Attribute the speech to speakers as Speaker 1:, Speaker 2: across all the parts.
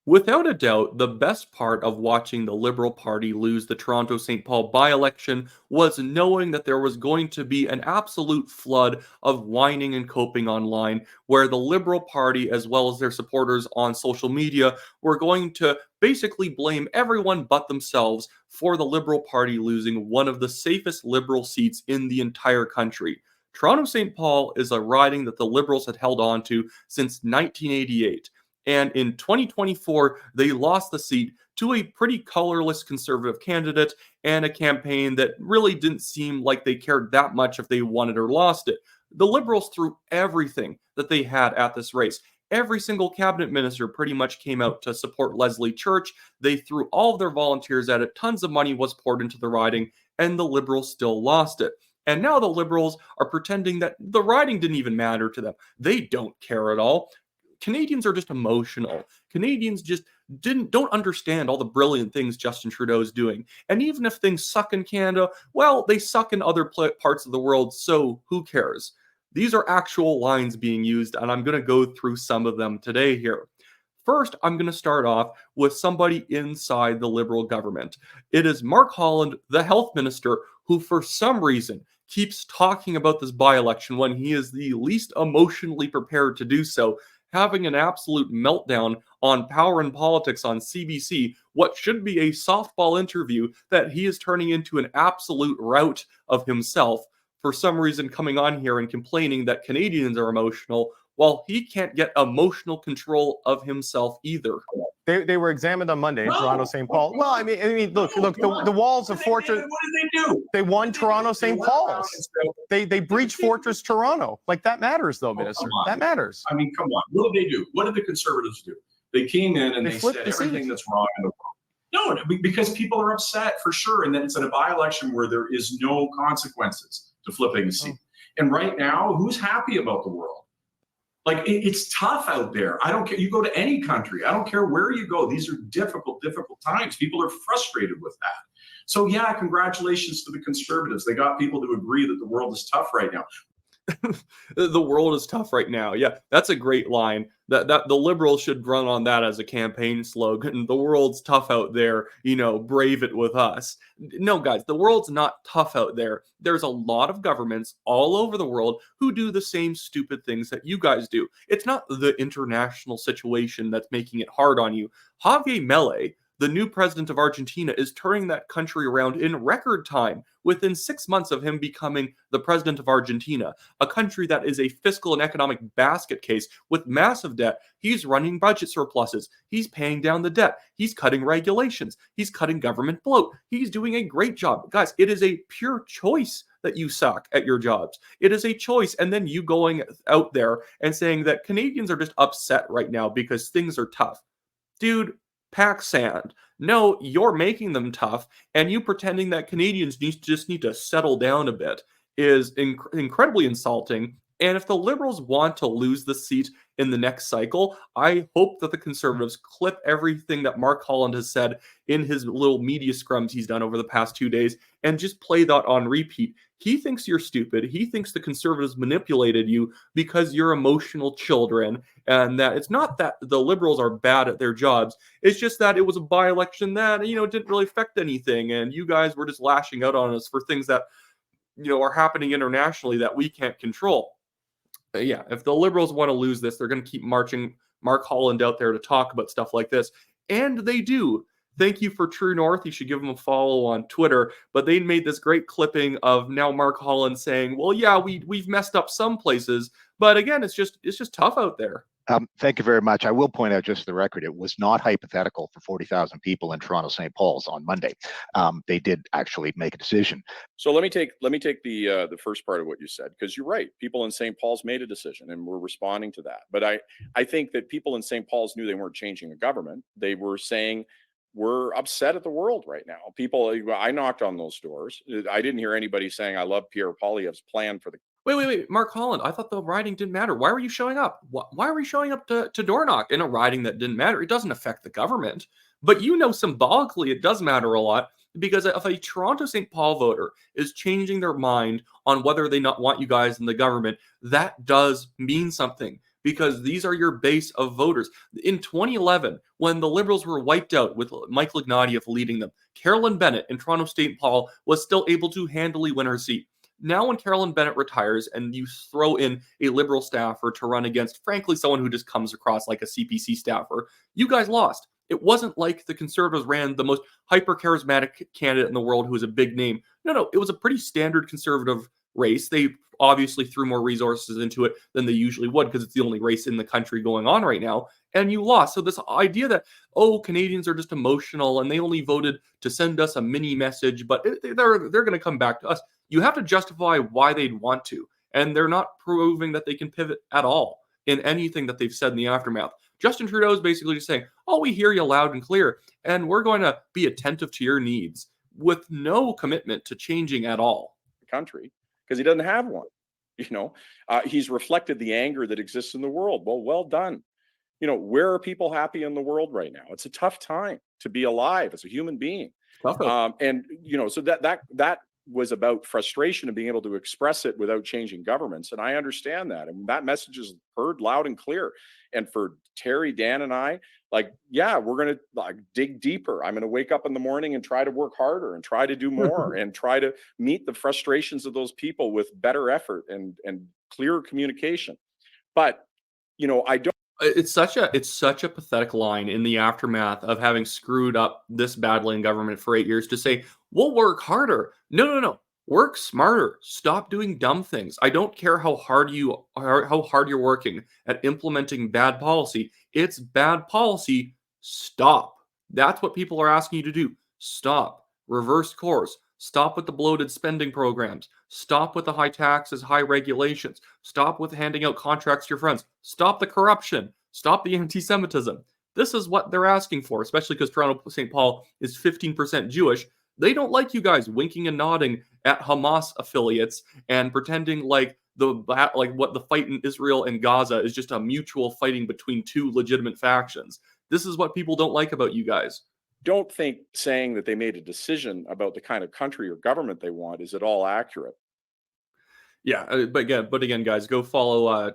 Speaker 1: Without a doubt, the best part of watching the Liberal Party lose the Toronto St. Paul by-election was knowing that there was going to be an absolute flood of whining and coping online, where the Liberal Party, as well as their supporters on social media, were going to basically blame everyone but themselves for the Liberal Party losing one of the safest Liberal seats in the entire country. Toronto St. Paul is a riding that the Liberals had held on to since 1988. And in 2024, they lost the seat to a pretty colorless conservative candidate and a campaign that really didn't seem like they cared that much if they won it or lost it. The Liberals threw everything that they had at this race. Every single cabinet minister pretty much came out to support Leslie Church. They threw all of their volunteers at it. Tons of money was poured into the riding, and the Liberals still lost it. And now the Liberals are pretending that the riding didn't even matter to them. They don't care at all. Canadians are just emotional. Canadians just don't understand all the brilliant things Justin Trudeau is doing. And even if things suck in Canada, well, they suck in other parts of the world, so who cares? These are actual lines being used, and I'm going to go through some of them today here. First, I'm going to start off with somebody inside the Liberal government. It is Mark Holland, the health minister, who for some reason keeps talking about this by-election when he is the least emotionally prepared to do so, having an absolute meltdown on Power and Politics on CBC, what should be a softball interview that he is turning into an absolute rout of himself, for some reason coming on here and complaining that Canadians are emotional, while he can't get emotional control of himself either.
Speaker 2: They were examined on Monday in Toronto St. Paul. Well, I mean, look, the walls of Fortress.
Speaker 3: What did they do?
Speaker 2: They won Toronto St. Paul's. They breached Fortress Toronto. Like, that matters, though, Minister. That matters.
Speaker 3: I mean, come on. What did they do? What did the Conservatives do? They came in and they said everything that's wrong in the world. No, because people are upset for sure. And then it's in a by-election where there is no consequences to flipping a seat. And right now, who's happy about the world? Like, it's tough out there. I don't care. You go to any country. I don't care where you go. These are difficult times. People are frustrated with that. So, yeah, congratulations to the Conservatives. They got people to agree that the world is tough right now.
Speaker 1: The world is tough right now. Yeah, that's a great line. That the Liberals should run on that as a campaign slogan. The world's tough out there, brave it with us. No, guys, the world's not tough out there. There's a lot of governments all over the world who do the same stupid things that you guys do. It's not the international situation that's making it hard on you. Javier Milei, the new president of Argentina, is turning that country around in record time, within 6 months of him becoming the president of Argentina, a country that is a fiscal and economic basket case with massive debt. He's running budget surpluses. He's paying down the debt. He's cutting regulations. He's cutting government bloat. He's doing a great job. Guys, it is a pure choice that you suck at your jobs. It is a choice. And then you going out there and saying that Canadians are just upset right now because things are tough. Dude, pack sand. No, you're making them tough, and you pretending that Canadians just need to settle down a bit is incredibly insulting. And if the Liberals want to lose the seat in the next cycle, I hope that the Conservatives clip everything that Mark Holland has said in his little media scrums he's done over the past 2 days and just play that on repeat. He thinks you're stupid. He thinks the Conservatives manipulated you because you're emotional children, and that it's not that the Liberals are bad at their jobs. It's just that it was a by-election that, didn't really affect anything, and you guys were just lashing out on us for things that, are happening internationally that we can't control. Yeah, if the Liberals want to lose this, they're going to keep marching Mark Holland out there to talk about stuff like this. And they do. Thank you for True North. You should give them a follow on Twitter. But they made this great clipping of now Mark Holland saying, well, yeah, we've messed up some places. But again, it's just tough out there.
Speaker 4: Thank you very much. I will point out, just for the record, it was not hypothetical for 40,000 people in Toronto St. Paul's on Monday. They did actually make a decision.
Speaker 5: So let me take the first part of what you said, because you're right. People in St. Paul's made a decision, and we're responding to that. But I think that people in St. Paul's knew they weren't changing a government. They were saying, we're upset at the world right now. I knocked on those doors. I didn't hear anybody saying, I love Pierre Poilievre's plan for the.
Speaker 1: Wait. Mark Holland, I thought the riding didn't matter. Why were you showing up? Why were you showing up to door knock in a riding that didn't matter? It doesn't affect the government. But symbolically it does matter a lot, because if a Toronto St. Paul voter is changing their mind on whether they not want you guys in the government, that does mean something. because these are your base of voters. In 2011, when the Liberals were wiped out with Mike Ignatieff leading them, Carolyn Bennett in Toronto St. Paul was still able to handily win her seat. Now when Carolyn Bennett retires and you throw in a Liberal staffer to run against, frankly, someone who just comes across like a CPC staffer, you guys lost. It wasn't like the Conservatives ran the most hyper-charismatic candidate in the world who was a big name. No, it was a pretty standard Conservative race. They obviously threw more resources into it than they usually would because it's the only race in the country going on right now, and you lost. So this idea that, Canadians are just emotional and they only voted to send us a mini message, but they're going to come back to us. You have to justify why they'd want to, and they're not proving that they can pivot at all in anything that they've said in the aftermath. Justin Trudeau is basically just saying, we hear you loud and clear, and we're going to be attentive to your needs, with no commitment to changing at all.
Speaker 5: Country, because he doesn't have one. He's reflected the anger that exists in the world. Well done. Where are people happy in the world right now? It's a tough time to be alive as a human being. So that was about frustration and being able to express it without changing governments. And I understand that. And that message is heard loud and clear. And for Terry, Dan, and I, we're going to dig deeper. I'm going to wake up in the morning and try to work harder and try to do more and try to meet the frustrations of those people with better effort and clearer communication. But, I don't.
Speaker 1: It's such a pathetic line in the aftermath of having screwed up this badly in government for 8 years to say, we'll work harder. No. Work smarter. Stop doing dumb things. I don't care how hard you're working at implementing bad policy. It's bad policy. Stop. That's what people are asking you to do. Stop. Reverse course. Stop with the bloated spending programs. Stop with the high taxes, high regulations. Stop with handing out contracts to your friends. Stop the corruption. Stop the anti-Semitism. This is what they're asking for, especially because Toronto St. Paul is 15% Jewish. They don't like you guys winking and nodding at Hamas affiliates and pretending like what the fight in Israel and Gaza is just a mutual fighting between two legitimate factions. This is what people don't like about you guys.
Speaker 5: Don't think saying that they made a decision about the kind of country or government they want is at all accurate.
Speaker 1: Yeah, but again, guys, go follow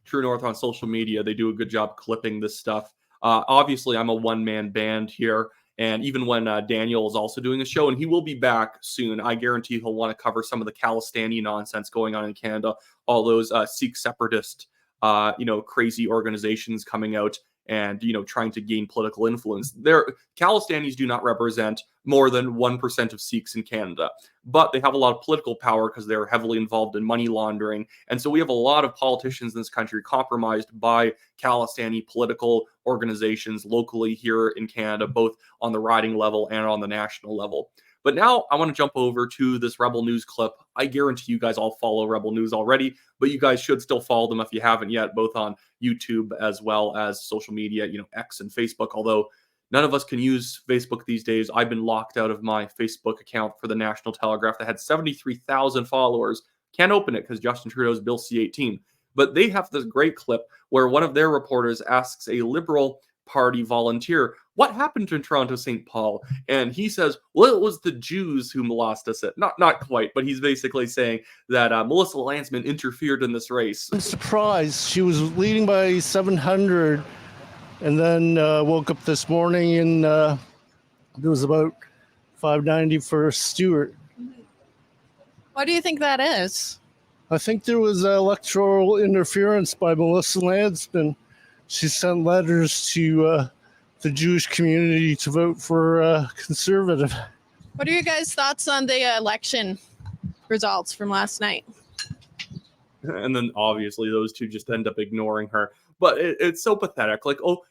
Speaker 1: True North on social media. They do a good job clipping this stuff. Obviously, I'm a one-man band here, and even when Daniel is also doing a show, and he will be back soon, I guarantee he'll want to cover some of the Khalistani nonsense going on in Canada, all those Sikh separatist, crazy organizations coming out and trying to gain political influence. Khalistanis do not represent more than 1% of Sikhs in Canada, but they have a lot of political power because they're heavily involved in money laundering. And so we have a lot of politicians in this country compromised by Khalistani political organizations locally here in Canada, both on the riding level and on the national level. But now I want to jump over to this Rebel News clip. I guarantee you guys all follow Rebel News already, but you guys should still follow them if you haven't yet, both on YouTube as well as social media, X and Facebook, although none of us can use Facebook these days. I've been locked out of my Facebook account for the National Telegraph that had 73,000 followers. Can't open it because Justin Trudeau's Bill C-18. But they have this great clip where one of their reporters asks a Liberal Party volunteer, what happened to Toronto St. Paul? And he says, well, it was the Jews who lost us. Not quite, but he's basically saying that Melissa Landsman interfered in this race.
Speaker 6: I'm surprised. She was leading by 700 and then woke up this morning and it was about 590 for Stewart.
Speaker 7: What do you think that is?
Speaker 6: I think there was electoral interference by Melissa Landsman. She sent letters to the Jewish community to vote for Conservative.
Speaker 7: What are your guys' thoughts on the election results from last night?
Speaker 1: And then obviously those two just end up ignoring her. But it's so pathetic.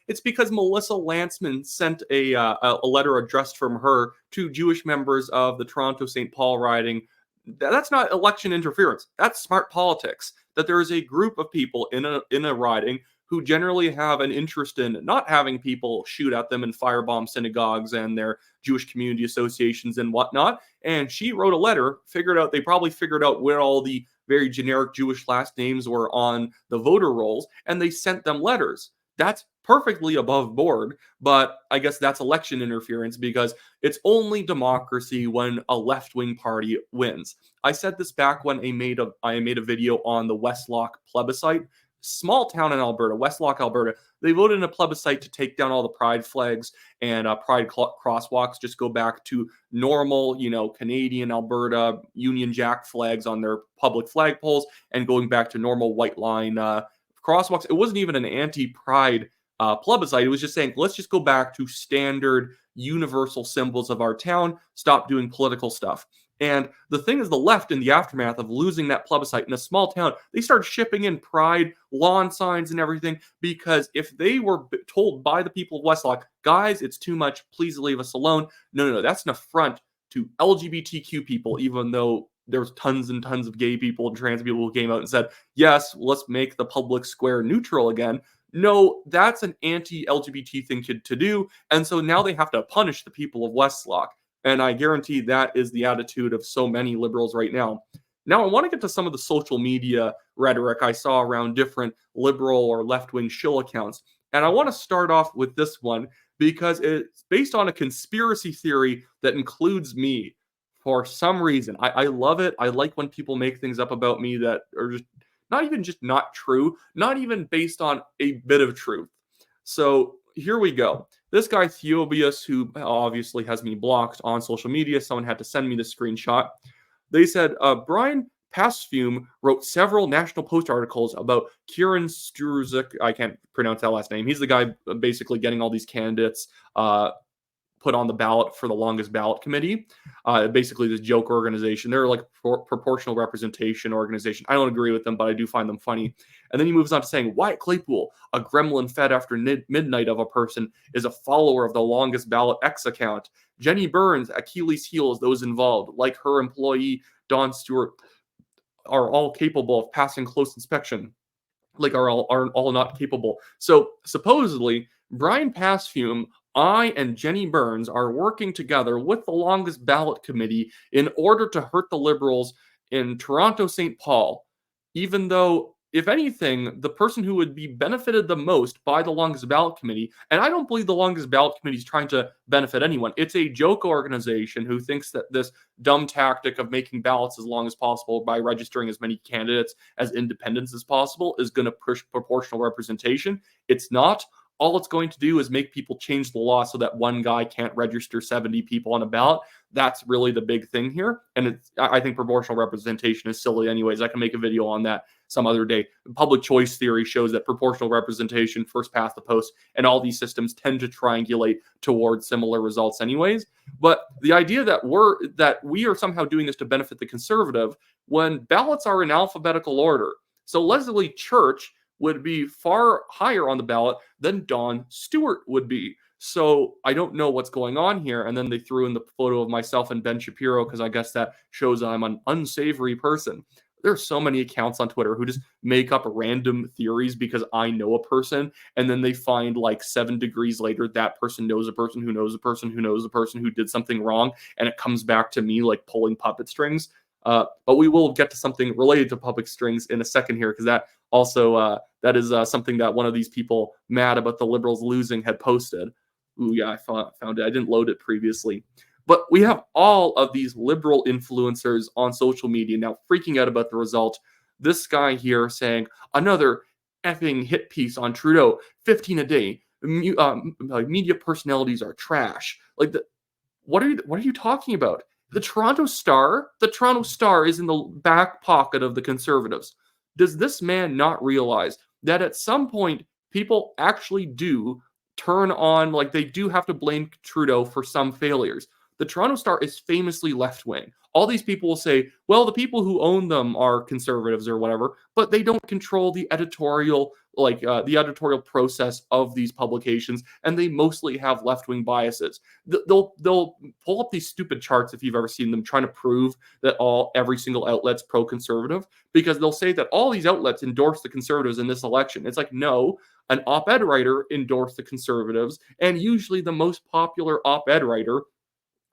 Speaker 1: It's because Melissa Landsman sent a letter addressed from her to Jewish members of the Toronto St. Paul riding. That's not election interference. That's smart politics. That there is a group of people in a riding who generally have an interest in not having people shoot at them and firebomb synagogues and their Jewish community associations and whatnot. And she wrote a letter, they probably figured out where all the very generic Jewish last names were on the voter rolls, and they sent them letters. That's perfectly above board, but I guess that's election interference because it's only democracy when a left-wing party wins. I said this back when I made a video on the Westlock plebiscite. small town in Alberta, Westlock, Alberta. They voted in a plebiscite to take down all the pride flags and pride crosswalks, just go back to normal, Canadian, Alberta, Union Jack flags on their public flagpoles and going back to normal white line crosswalks. It wasn't even an anti-pride plebiscite. It was just saying, let's just go back to standard universal symbols of our town, stop doing political stuff. And the thing is, the left, in the aftermath of losing that plebiscite in a small town, they started shipping in pride lawn signs and everything, because if they were told by the people of Westlock, guys, it's too much, please leave us alone. No, that's an affront to LGBTQ people, even though there's tons and tons of gay people and trans people who came out and said, yes, let's make the public square neutral again. No, that's an anti-LGBT thing to do. And so now they have to punish the people of Westlock. And I guarantee that is the attitude of so many liberals right now. Now, I want to get to some of the social media rhetoric I saw around different liberal or left-wing shill accounts. And I want to start off with this one because it's based on a conspiracy theory that includes me for some reason. I love it. I like when people make things up about me that are just not true, not even based on a bit of truth. So here we go. This guy, Theobius, who obviously has me blocked on social media, someone had to send me the screenshot. They said, Brian Pfum wrote several National Post articles about Kieran Struzek. I can't pronounce that last name. He's the guy basically getting all these candidates put on the ballot for the longest ballot committee. Basically, this joke organization. They're like proportional representation organization. I don't agree with them, but I do find them funny. And then he moves on to saying, Wyatt Claypool, a gremlin fed after midnight of a person, is a follower of the longest ballot X account. Jenny Burns, Achilles' heel is those involved, like her employee, Don Stewart, are all capable of passing close inspection. Like are all not capable. So supposedly, Brian Pfum, I and Jenny Burns are working together with the longest ballot committee in order to hurt the Liberals in Toronto St. Paul, even though, if anything, the person who would be benefited the most by the longest ballot committee, and I don't believe the longest ballot committee is trying to benefit anyone. It's a joke organization who thinks that this dumb tactic of making ballots as long as possible by registering as many candidates as independents as possible is going to push proportional representation. It's not. All it's going to do is make people change the law so that one guy can't register 70 people on a ballot. That's really the big thing here. And I think proportional representation is silly anyways. I can make a video on that some other day. Public choice theory shows that proportional representation, first past the post, and all these systems tend to triangulate towards similar results anyways. But the idea that we are somehow doing this to benefit the conservative when ballots are in alphabetical order. So Leslie Church would be far higher on the ballot than Don Stewart would be. So I don't know what's going on here. And then they threw in the photo of myself and Ben Shapiro because I guess that shows I'm an unsavory person. There's so many accounts on Twitter who just make up random theories because I know a person, and then they find like 7 degrees later that person knows a person who knows a person who knows a person who did something wrong, and it comes back to me like pulling puppet strings. But we will get to something related to puppet strings in a second here, because that also that is something that one of these people mad about the Liberals losing had posted. Ooh, yeah, I found it. I didn't load it previously. But we have all of these liberal influencers on social media now freaking out about the result. This guy here saying, another effing hit piece on Trudeau, 15 a day. Media personalities are trash. What are you talking about? The Toronto Star is in the back pocket of the Conservatives. Does this man not realize that at some point people actually do turn on, like they do have to blame Trudeau for some failures? The Toronto Star is famously left-wing. All these people will say, well, the people who own them are conservatives or whatever, but they don't control the editorial, the editorial process of these publications, and they mostly have left-wing biases. They'll pull up these stupid charts, if you've ever seen them, trying to prove that every single outlet's pro-conservative, because they'll say that all these outlets endorse the Conservatives in this election. It's like, no, an op-ed writer endorsed the Conservatives, and usually the most popular op-ed writer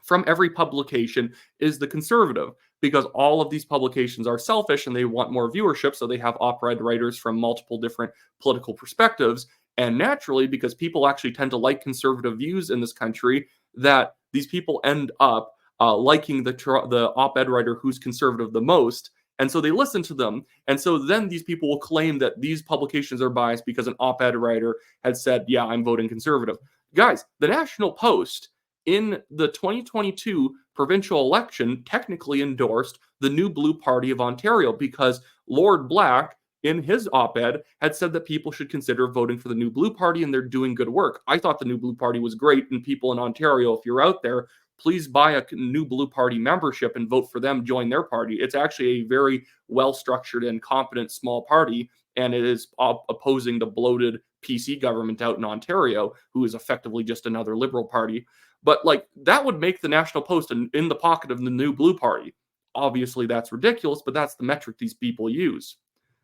Speaker 1: from every publication is the Conservative, because all of these publications are selfish and they want more viewership, so they have op-ed writers from multiple different political perspectives. And naturally, because people actually tend to like conservative views in this country, that these people end up liking the op-ed writer who's conservative the most. And so they listen to them. And so then these people will claim that these publications are biased because an op-ed writer had said, yeah, I'm voting conservative. Guys, the National Post in the 2022 provincial election technically endorsed the New Blue Party of Ontario because Lord Black, in his op-ed, had said that people should consider voting for the New Blue Party and they're doing good work. I thought the New Blue Party was great, and people in Ontario, if you're out there, please buy a New Blue Party membership and vote for them, join their party. It's actually a very well-structured and competent small party, and it is opposing the bloated PC government out in Ontario, who is effectively just another Liberal Party. But like that would make the National Post in the pocket of the New Blue Party. Obviously, that's ridiculous, but that's the metric these people use.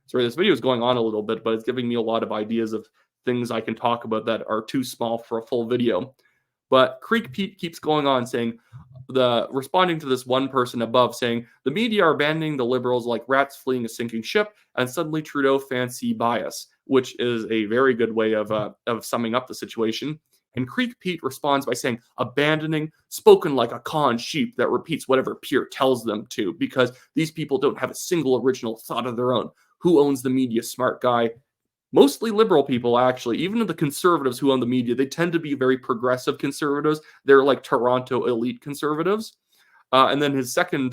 Speaker 1: Sorry, this video is going on a little bit, but it's giving me a lot of ideas of things I can talk about that are too small for a full video. But Creek Pete keeps going on saying, responding to this one person above saying, the media are abandoning the Liberals like rats fleeing a sinking ship, and suddenly Trudeau fans see bias, which is a very good way of summing up the situation. And Creek Pete responds by saying, abandoning, spoken like a conned sheep that repeats whatever peer tells them to, because these people don't have a single original thought of their own. Who owns the media, smart guy? Mostly liberal people, actually. Even the conservatives who own the media, they tend to be very progressive conservatives. They're like Toronto elite conservatives. And then his second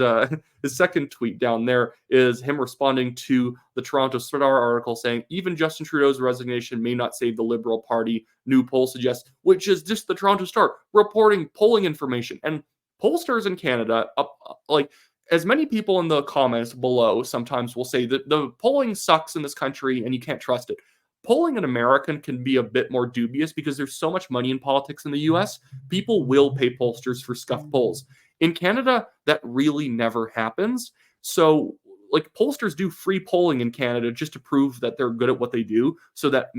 Speaker 1: tweet down there is him responding to the Toronto Star article saying, even Justin Trudeau's resignation may not save the Liberal Party, new poll suggests, which is just the Toronto Star reporting polling information. And pollsters in Canada, as many people in the comments below sometimes will say that the polling sucks in this country and you can't trust it. Polling in America can be a bit more dubious because there's so much money in politics in the US. People will pay pollsters for scuffed polls. In Canada, that really never happens. So, like, pollsters do free polling in Canada just to prove that they're good at what they do, so that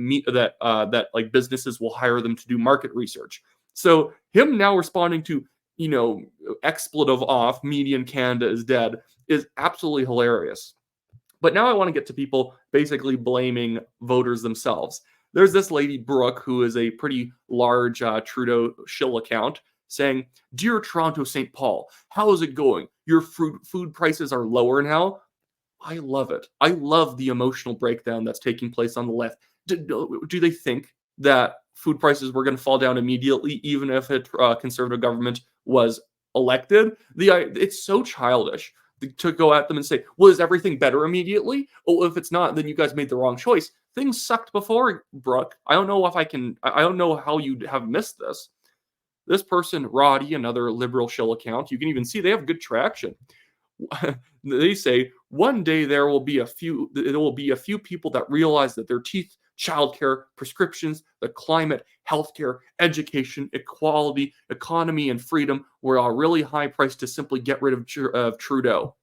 Speaker 1: businesses will hire them to do market research. So, him now responding to, expletive off, media in Canada is dead, is absolutely hilarious. But now I want to get to people basically blaming voters themselves. There's this lady, Brooke, who is a pretty large Trudeau shill account, saying, Dear Toronto St. Paul, how is it going? Your food prices are lower now? I love it. I love the emotional breakdown that's taking place on the left. Do they think that food prices were going to fall down immediately, even if a conservative government was elected? It's so childish to go at them and say, well, is everything better immediately? Oh, if it's not, then you guys made the wrong choice. Things sucked before, Brooke. I don't know how you have missed this. This person, Rody, another liberal shill account, you can even see they have good traction. They say, one day there will be a few people that realize that their teeth, childcare, prescriptions, the climate, healthcare, education, equality, economy, and freedom were a really high price to simply get rid of Trudeau.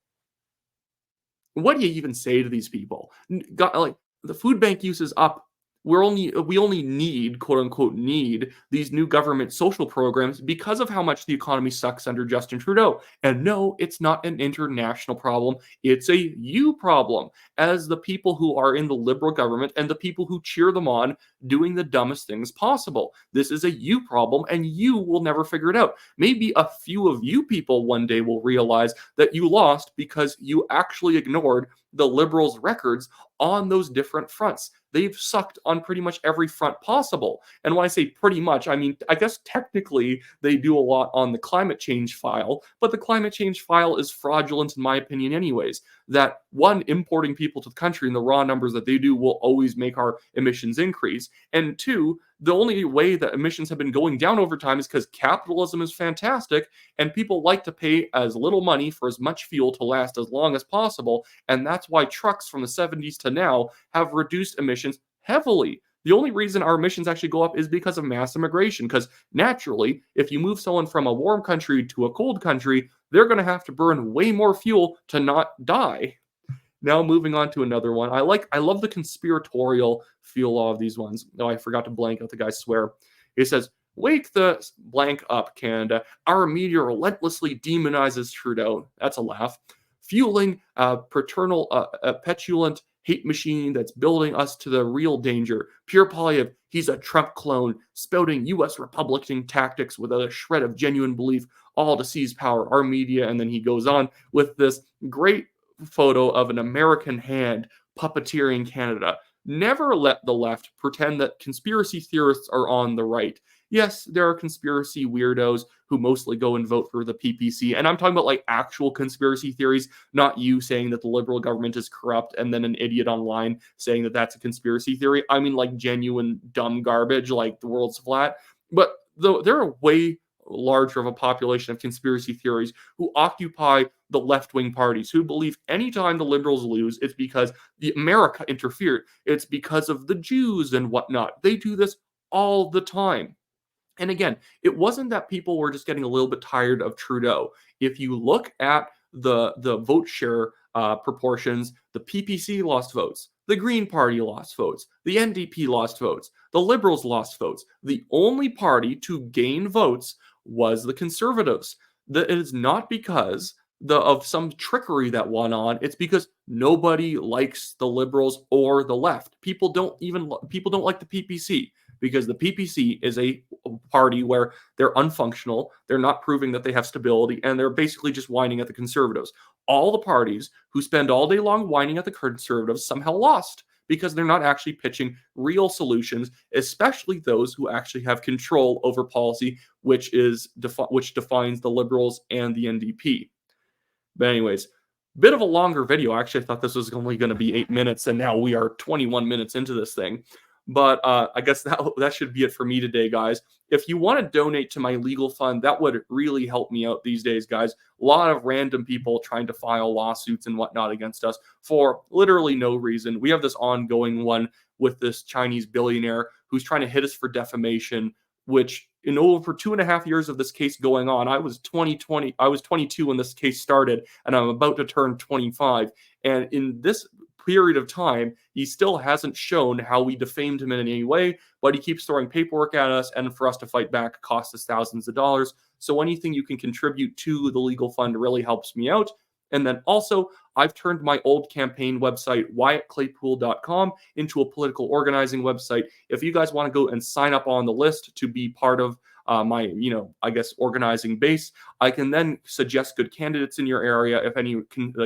Speaker 1: What do you even say to these people? The food bank use is up. We only need, quote unquote, these new government social programs because of how much the economy sucks under Justin Trudeau. And no, it's not an international problem. It's a you problem, as the people who are in the Liberal government and the people who cheer them on doing the dumbest things possible. This is a you problem, and you will never figure it out. Maybe a few of you people one day will realize that you lost because you actually ignored the Liberals' records on those different fronts. They've sucked on pretty much every front possible. And when I say pretty much, I mean, I guess technically they do a lot on the climate change file, but the climate change file is fraudulent in my opinion anyways. That one, importing people to the country and the raw numbers that they do will always make our emissions increase. And two, the only way that emissions have been going down over time is because capitalism is fantastic and people like to pay as little money for as much fuel to last as long as possible. And that's why trucks from the 70s to now have reduced emissions heavily. The only reason our emissions actually go up is because of mass immigration, because naturally, if you move someone from a warm country to a cold country, they're going to have to burn way more fuel to not die. Now moving on to another one. I love the conspiratorial feel of these ones. No, I forgot to blank out the guy's swear. It says, wake the blank up, Canada. Our media relentlessly demonizes Trudeau. That's a laugh. Fueling a petulant hate machine that's building us to the real danger. Pure palliative, he's a Trump clone, spouting U.S. Republican tactics with a shred of genuine belief, all to seize power, our media. And then he goes on with this great photo of an American hand puppeteering Canada. Never let the left pretend that conspiracy theorists are on the right. Yes, there are conspiracy weirdos who mostly go and vote for the PPC. And I'm talking about like actual conspiracy theories, not you saying that the Liberal government is corrupt and then an idiot online saying that that's a conspiracy theory. I mean like genuine dumb garbage like the world's flat. But there are way larger of a population of conspiracy theories who occupy the left-wing parties, who believe anytime the Liberals lose, it's because the America interfered. It's because of the Jews and whatnot. They do this all the time. And again, it wasn't that people were just getting a little bit tired of Trudeau. If you look at the vote share proportions, the PPC lost votes, the Green Party lost votes, the NDP lost votes, the Liberals lost votes. The only party to gain votes was the Conservatives. It is not because of some trickery that went on. It's because nobody likes the Liberals or the left. People don't like the PPC. Because the PPC is a party where they're unfunctional, they're not proving that they have stability, and they're basically just whining at the Conservatives. All the parties who spend all day long whining at the Conservatives somehow lost because they're not actually pitching real solutions, especially those who actually have control over policy, which defines the Liberals and the NDP. But anyways, bit of a longer video. Actually, I thought this was only going to be 8 minutes, and now we are 21 minutes into this thing. But I guess that should be it for me today, guys. If you want to donate to my legal fund, that would really help me out these days, guys. A lot of random people trying to file lawsuits and whatnot against us for literally no reason. We have this ongoing one with this Chinese billionaire who's trying to hit us for defamation, which in over 2.5 years of this case going on, I was 22 when this case started, and I'm about to turn 25. And in this period of time, he still hasn't shown how we defamed him in any way, but he keeps throwing paperwork at us, and for us to fight back costs us thousands of dollars. So anything you can contribute to the legal fund really helps me out. And then also, I've turned my old campaign website, WyattClaypool.com, into a political organizing website. If you guys want to go and sign up on the list to be part of my, organizing base, I can then suggest good candidates in your area if any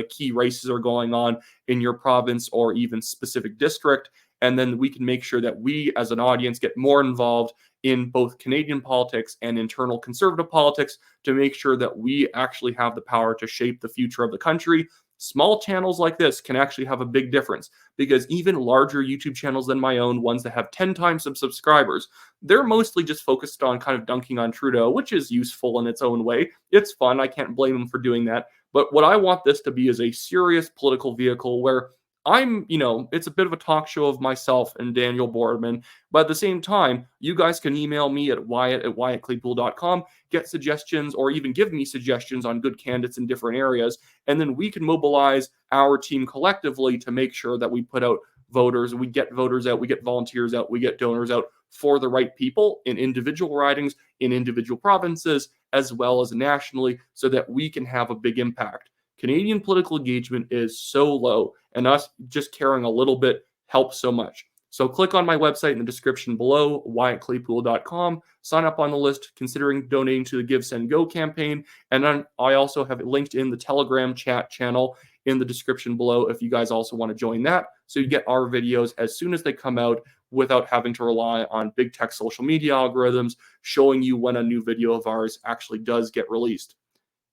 Speaker 1: key races are going on in your province or even specific district. And then we can make sure that we as an audience get more involved in both Canadian politics and internal conservative politics to make sure that we actually have the power to shape the future of the country. Small channels like this can actually have a big difference because even larger YouTube channels than my own, ones that have 10 times some subscribers, they're mostly just focused on kind of dunking on Trudeau, which is useful in its own way. It's fun. I can't blame them for doing that. But what I want this to be is a serious political vehicle where it's a bit of a talk show of myself and Daniel Boardman, but at the same time, you guys can email me at Wyatt@WyattClaypool.com, get suggestions or even give me suggestions on good candidates in different areas, and then we can mobilize our team collectively to make sure that we put out voters, we get voters out, we get volunteers out, we get donors out for the right people in individual ridings, in individual provinces, as well as nationally, so that we can have a big impact. Canadian political engagement is so low, and us just caring a little bit helps so much. So click on my website in the description below, WyattClaypool.com. Sign up on the list, considering donating to the Give, Send, Go campaign. And then I also have it linked in the Telegram chat channel in the description below if you guys also want to join that. So you get our videos as soon as they come out without having to rely on big tech social media algorithms showing you when a new video of ours actually does get released.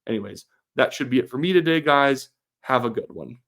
Speaker 1: Anyways, that should be it for me today, guys. Have a good one.